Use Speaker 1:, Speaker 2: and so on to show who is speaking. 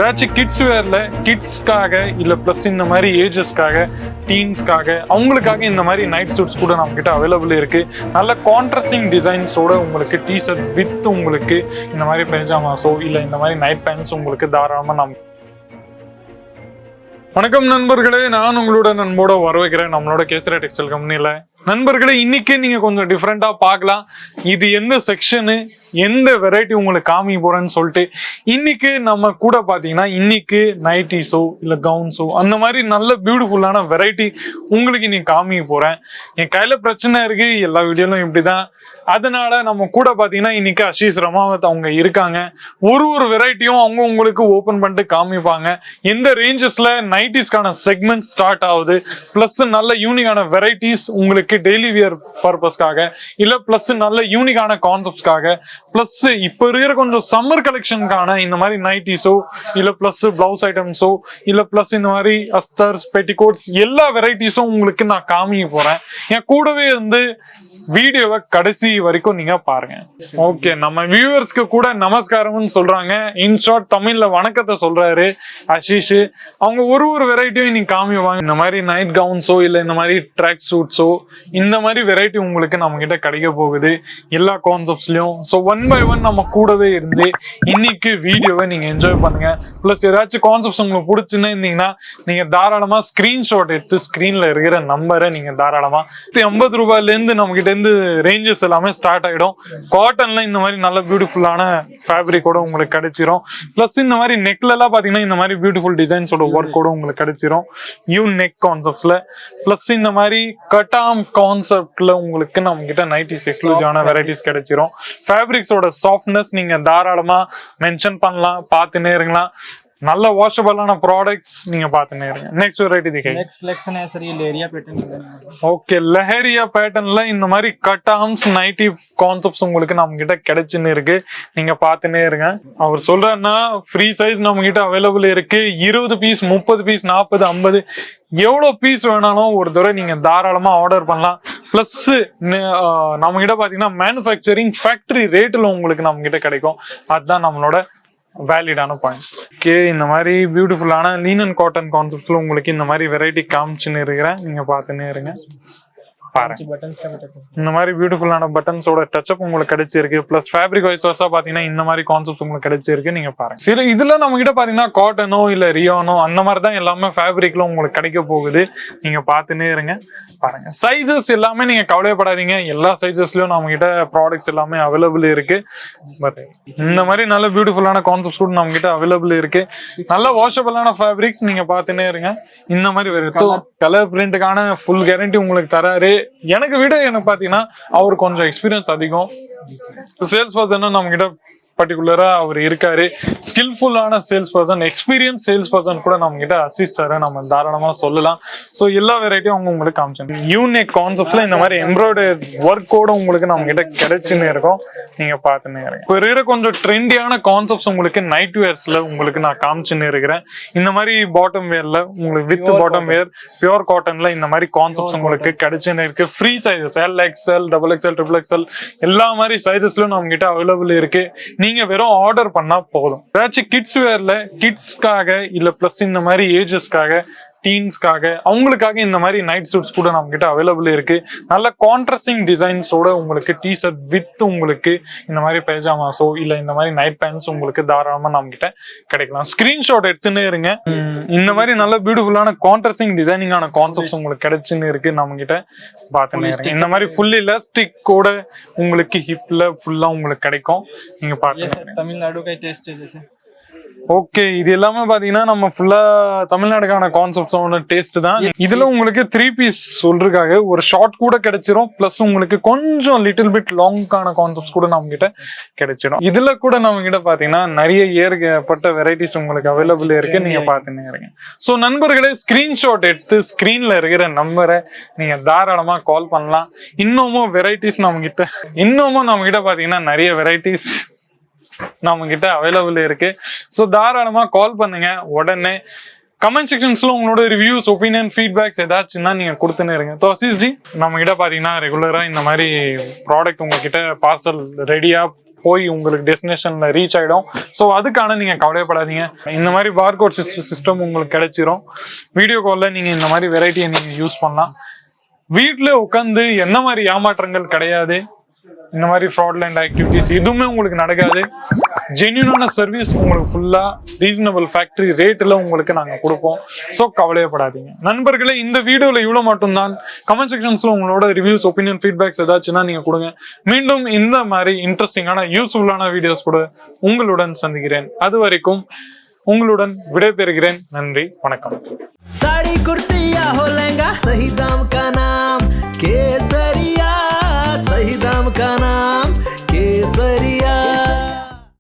Speaker 1: ஏதாச்சும் கிட்ஸ் வேர்ல கிட்ஸ்க்காக இல்ல பிளஸ் இந்த மாதிரி ஏஜஸ்க்காக டீன்ஸ்க்காக அவங்களுக்காக இந்த மாதிரி நைட் சூட்ஸ் கூட நம்ம கிட்ட அவைலபிள் இருக்கு. நல்ல கான்ட்ராஸ்டிங் டிசைன்ஸோட உங்களுக்கு டிஷர்ட் வித் உங்களுக்கு இந்த மாதிரி பைஜாமாஸோ இல்ல இந்த மாதிரி நைட் பேண்ட்ஸ் உங்களுக்கு தாராளமா நம்ம. வணக்கம் நண்பர்களே, நான் உங்களோட நண்போட வரவேற்கிறேன் நம்மளோட கேசரி டெக்ஸ்டைல் கம்பெனில. நண்பர்களே, இன்னைக்கு நீங்க கொஞ்சம் டிஃப்ரெண்டா பார்க்கலாம். இது எந்த செக்ஷனு எந்த வெரைட்டி உங்களுக்கு காமிக்க போறேன்னு சொல்லிட்டு இன்னைக்கு நம்ம கூட பாத்தீங்கன்னா இன்னைக்கு நைட்டிஸோ இல்ல கவுன்ஸோ அந்த மாதிரி நல்ல பியூட்டிஃபுல்லான வெரைட்டி உங்களுக்கு இன்னைக்கு காமிக்க போறேன். என் கையில பிரச்சனை இருக்கு, எல்லா வீடியோலும் இப்படிதான். அதனால நம்ம கூட பாத்தீங்கன்னா இன்னைக்கு அஷீஷ் ரமாவத் அவங்க இருக்காங்க. ஒரு வெரைட்டியும் அவங்க உங்களுக்கு ஓபன் பண்ணிட்டு காமிப்பாங்க. எந்த ரேஞ்சஸ்ல நைட்டிஸ்க்கான செக்மெண்ட் ஸ்டார்ட் ஆகுது, பிளஸ் நல்ல யூனிக்கான வெரைட்டிஸ் உங்களுக்கு டெய்லி வியர் பர்பஸ்க்காக இல்ல பிளஸ் நல்ல யூனிக்கான கான்செப்ட்ஸ்க்காக பிளஸ் இப்ப இருக்கிற கொஞ்சம் சம்மர் கலெக்ஷனுக்கான இந்த மாதிரி நைட்டிஸோ இல்ல பிளஸ் பிளவுஸ் ஐட்டம்ஸோ இல்ல பிளஸ் இந்த மாதிரி அஸ்தர்ஸ் பெட்டிகோட்ஸ் எல்லா வெரைட்டிஸும் உங்களுக்கு நான் காமிக்க போறேன். என் கூடவே இருந்து வீடியோவை கடைசி வரைக்கும் நீங்க பாருங்க. ஓகே, நம்ம வியூவர்ஸ்க்கு கூட நமஸ்காரம்னு சொல்றாங்க. இன் ஷார்ட் தமிழ்ல வணக்கத்தை சொல்றாரு அஷீஷ். அவங்க ஒரு வெரைட்டியும் நீங்க காமிவாங்க. இந்த மாதிரி நைட் கவுன்ஸோ இல்ல இந்த மாதிரி ட்ராக் சூட்ஸோ இந்த மாதிரி வெரைட்டி உங்களுக்கு நம்ம கிட்ட கிடைக்க போகுது எல்லா கான்செப்ட்ஸ்லயும். ஸோ ஒன் பை ஒன் நம்ம கூடவே இருந்து இன்னைக்கு வீடியோவை நீங்க என்ஜாய் பண்ணுங்க. பிளஸ் ஏதாச்சும் கான்செப்ட்ஸ் உங்களுக்கு பிடிச்சுன்னு இருந்தீங்கன்னா நீங்க தாராளமா ஸ்கிரீன்ஷாட் எடுத்து ஸ்கிரீன்ல இருக்கிற நம்பரை நீங்க தாராளமா 50 ரூபாயில இருந்து நம்ம கிட்ட ரேஞ்சஸ் எல்லாமே ஸ்டார்ட் ஆயிடும். காட்டன்ல இந்த மாதிரி நல்ல பியூட்டிஃபுல்லான ஃபேப்ரிக்கோட உங்களுக்கு கிடைச்சிரும். பிளஸ் இந்த மாதிரி நெக்ல எல்லாம் பாத்தீங்கன்னா இந்த மாதிரி பியூட்டிஃபுல் டிசைன்ஸோட ஒர்க்கோட உங்களுக்கு கிடைச்சிரும் யூ நெக் கான்செப்ட்ஸ்ல. பிளஸ் இந்த மாதிரி கட்டாம் கான்செப்ட்ல உங்களுக்கு நம்ம கிட்ட நைட்டிஸ் எக்ஸ்க்ளூசிவான வெரைட்டிஸ் கிடைச்சிரும். ஃபேப்ரிக்ஸோட சாஃப்ட்னஸ் நீங்க தாராளமா மென்ஷன் பண்ணலாம், பார்த்துனே இருக்கலாம். நல்ல வாஷபிளான ப்ராடக்ட்ஸ் நீங்க பாத்துனே இருங்க. நெக்ஸ்ட் வெரைட்டி दिखाइए.
Speaker 2: नेक्स्ट कलेक्शन है सर, ये लेरिया पैटर्न.
Speaker 1: ஓகே, லஹரியா பேட்டர்ன்ல இந்த மாதிரி கட் ஆர்ம்ஸ் நைட்டி கான்செப்ட்ஸ் உங்களுக்கு நம்ம கிட்ட கிடைச்சுன்னு இருக்கு. நீங்க பாத்துனே இருங்க. அவர் சொல்றேன்னா ஃப்ரீ சைஸ் நம்ம கிட்ட அவைலபிள் இருக்கு. 20 பீஸ் 30 பீஸ் 40 50 எவ்வளவு பீஸ் வேணாலும் ஒரு தடவை நீங்க தாராளமா ஆர்டர் பண்ணலாம். பிளஸ் நம்ம கிட்ட பாத்தீங்கன்னா மேனுஃபேக்சரிங் ஃபேக்டரி ரேட்ல உங்களுக்கு நம்ம கிட்ட கிடைக்கும். அதுதான் நம்மளோட வேலிடான பாயிண்ட். ஓகே, இந்த மாதிரி பியூட்டிஃபுல்லான லீனன் காட்டன் கான்செப்ட்ஸ்ல உங்களுக்கு இந்த மாதிரி வெரைட்டி காமிச்சுன்னு இருக்கிறேன். நீங்க பாத்துன்னே இருங்க. இந்த மாதிரி பியூட்டிஃபுல்லான பட்டன்ஸோட டச்சப் உங்களுக்கு கிடைச்சிருக்கு. பிளஸ் ஃபேப்ரிக் வைஸ் வர்ஸா பாத்தீங்கன்னா இந்த மாதிரி கான்செப்ட் உங்களுக்கு கிடைச்சிருக்கு. நீங்க பாருங்க. சில இதுல நம்ம கிட்ட பாத்தீங்கன்னா காட்டனோ இல்ல ரியானோ அந்த மாதிரி தான் எல்லாமே ஃபேப்ரிக்ல உங்களுக்கு கிடைக்க போகுது. நீங்க பாத்துன்னே இருங்க, பாருங்க. சைசஸ் எல்லாமே நீங்க கவலைப்படாதீங்க, எல்லா சைசஸ்லயும் நம்ம கிட்ட ப்ராடக்ட்ஸ் எல்லாமே அவைலபிள் இருக்கு. பட் இந்த மாதிரி நல்ல பியூட்டிஃபுல்லான கான்செப்ட்ஸ் கூட நம்ம கிட்ட அவைலபிள் இருக்கு. நல்ல வாஷபிளான ஃபேப்ரிக்ஸ் நீங்க பாத்துன்னே இருங்க. இந்த மாதிரி கலர் பிரிண்ட்டுக்கான ஃபுல் கேரண்டி உங்களுக்கு தராரு. எனக்கு விட எனக்கு பாத்தீங்கன்னா அவர் கொஞ்சம் எக்ஸ்பீரியன்ஸ் அதிகம். சேல்ஸ் பர்சன் நம்ம கிட்ட பர்டிகுலரா அவர் இருக்காரு. ஸ்கில்ஃபுல்லான sales person, experience sales person கூட நம்ம கிட்ட அசிஸ்ட் சார் நம்ம தாராளமா சொல்லலாம். ஸோ எல்லா வெரைட்டியும் அவங்க உங்களுக்கு காமிச்சாங்க. யூனிக் கான்செப்ட்ஸ்ல இந்த மாதிரி எம்ப்ராய்டரி ஒர்க்கோட உங்களுக்கு நம்ம கிட்ட கிடைச்சுன்னு இருக்கும். நீங்க பாத்துன்னு இருங்க. இப்போ இருக்கிற கொஞ்சம் ட்ரெண்டியான கான்செப்ட்ஸ் உங்களுக்கு நைட் வேர்ஸ்ல உங்களுக்கு நான் காமிச்சுன்னு இருக்கிறேன். இந்த மாதிரி பாட்டம் வேர்ல உங்களுக்கு வித் பாட்டம் வேர் பியூர் காட்டன்ல இந்த மாதிரி கான்செப்ட்ஸ் உங்களுக்கு கிடைச்சுன்னு இருக்கு. Free sizes LXL, XXL, XXL எல்லா மாதிரி சைஸஸ்லயும் நம்ம கிட்ட அவைலபிள் இருக்கு. நீங்க வெறும் ஆர்டர் பண்ணா போதும். ஏதாச்சும் கிட்ஸ் வேர்ல கிட்ஸ்க்காக இல்ல பிளஸ் இந்த மாதிரி ஏஜஸ்க்காக டீன்ஸ்க்காக அவங்களுக்காக இந்த மாதிரி நைட் சூட்ஸ் கூட நம்ம கிட்ட அவைலபிள் இருக்கு. நல்ல கான்ட்ராஸ்டிங் டிசைன்ஸோட உங்களுக்கு டிஷர்ட் வித் உங்களுக்கு இந்த மாதிரி பைஜாமாஸோ இல்ல இந்த மாதிரி நைட் பேண்ட்ஸ் உங்களுக்கு தாராளமா நம்ம கிட்ட கிடைக்கலாம். ஸ்கிரீன்ஷாட் எடுத்துன்னே இருங்க. இந்த மாதிரி நல்ல பியூட்டிஃபுல்லான கான்ட்ராஸ்டிங் டிசைனிங்கான கான்செப்ட்ஸ் உங்களுக்கு கிடைச்சுன்னு இருக்கு. நம்ம கிட்ட பாத்துன்னே இருங்க. இந்த மாதிரி ஃபுல் எலாஸ்டிக் கூட உங்களுக்கு ஹிப்ல ஃபுல்லா உங்களுக்கு கிடைக்கும். நீங்க பாருங்க.
Speaker 2: तमिलनाडु का टेस्ट है जैसे.
Speaker 1: ஓகே, இது எல்லாமே பாத்தீங்கன்னா நம்ம ஃபுல்லா தமிழ்நாடுக்கான கான்செப்ட்ஸோட டேஸ்ட் தான். இதுல உங்களுக்கு 3 பீஸ் சொல்றதுக்காக ஒரு ஷார்ட் கூட கிடைச்சிரும். பிளஸ் உங்களுக்கு கொஞ்சம் லிட்டில் பிட் லாங்கான கான்செப்ட்ஸ் கூட நம்ம கிட்ட கிடைச்சிடும். இதுல கூட நம்ம கிட்ட பாத்தீங்கன்னா நிறைய ஏற்பட்ட வெரைட்டிஸ் உங்களுக்கு அவைலபிள் இருக்கு. நீங்க பாத்துன்னு இருங்க. சோ நண்பர்களே, ஸ்கிரீன்ஷாட் எடுத்து ஸ்கிரீன்ல இருக்கிற நம்பரை நீங்க தாராளமா கால் பண்ணலாம். இன்னமும் வெரைட்டிஸ் நம்ம கிட்ட பாத்தீங்கன்னா நிறைய வெரைட்டிஸ் நம்ம கிட்ட அவைலபிள் இருக்கு. ஸோ தாராளமா கால் பண்ணுங்க. உடனே கமெண்ட் செக்ஷன்ஸ்ல உங்களோட ரிவ்யூஸ், ஒப்பீனியன், ஃபீட்பேக்ஸ் ஏதாச்சுன்னா நீங்க கொடுத்துன்னு இருங்க. ஸோ அசீஸ் ஜி, நம்ம கிட்ட பாத்தீங்கன்னா ரெகுலரா இந்த மாதிரி ப்ராடக்ட் உங்ககிட்ட பார்சல் ரெடியா போய் உங்களுக்கு டெஸ்டினேஷன்ல ரீச் ஆயிடும். ஸோ அதுக்கான நீங்க கவலைப்படாதீங்க. இந்த மாதிரி பார்கோட் சிஸ்டம் உங்களுக்கு கிடைச்சிரும். வீடியோ கால்ல நீங்க இந்த மாதிரி வெரைட்டியை நீங்க யூஸ் பண்ணலாம். வீட்டுல உட்காந்து என்ன மாதிரி ஏமாற்றங்கள் கிடையாது. இந்த மாதிரி ஃப்ராட்லண்ட் ஆக்டிவிட்டிஸ் எதுவுமே உங்களுக்கு நடக்காது. ஜென்யூனான சர்வீஸ் உங்களுக்கு ஃபுல்லா ரீசனபிள் ஃபேக்டரி ரேட்ல உங்களுக்கு நாங்க கொடுப்போம். ஸோ கவலையப்படாதீங்க நண்பர்களே. இந்த வீடியோல இவ்வளவு மட்டும்தான். கமெண்ட் செக்ஷன்ஸ்ல உங்களோட ரிவ்யூஸ், ஒப்பீனியன், ஃபீட்பேக்ஸ் ஏதாச்சுன்னா நீங்க கொடுங்க. மீண்டும் இந்த மாதிரி இன்ட்ரெஸ்டிங்கான யூஸ்ஃபுல்லான வீடியோஸ் கூட உங்களுடன் சந்திக்கிறேன். அது வரைக்கும் உங்களுடன் விடைபெறுகிறேன். நன்றி, வணக்கம்.
Speaker 3: साड़ी कुर्ती या हो लहंगा, सही दाम का नाम केसरिया, सही दाम का नाम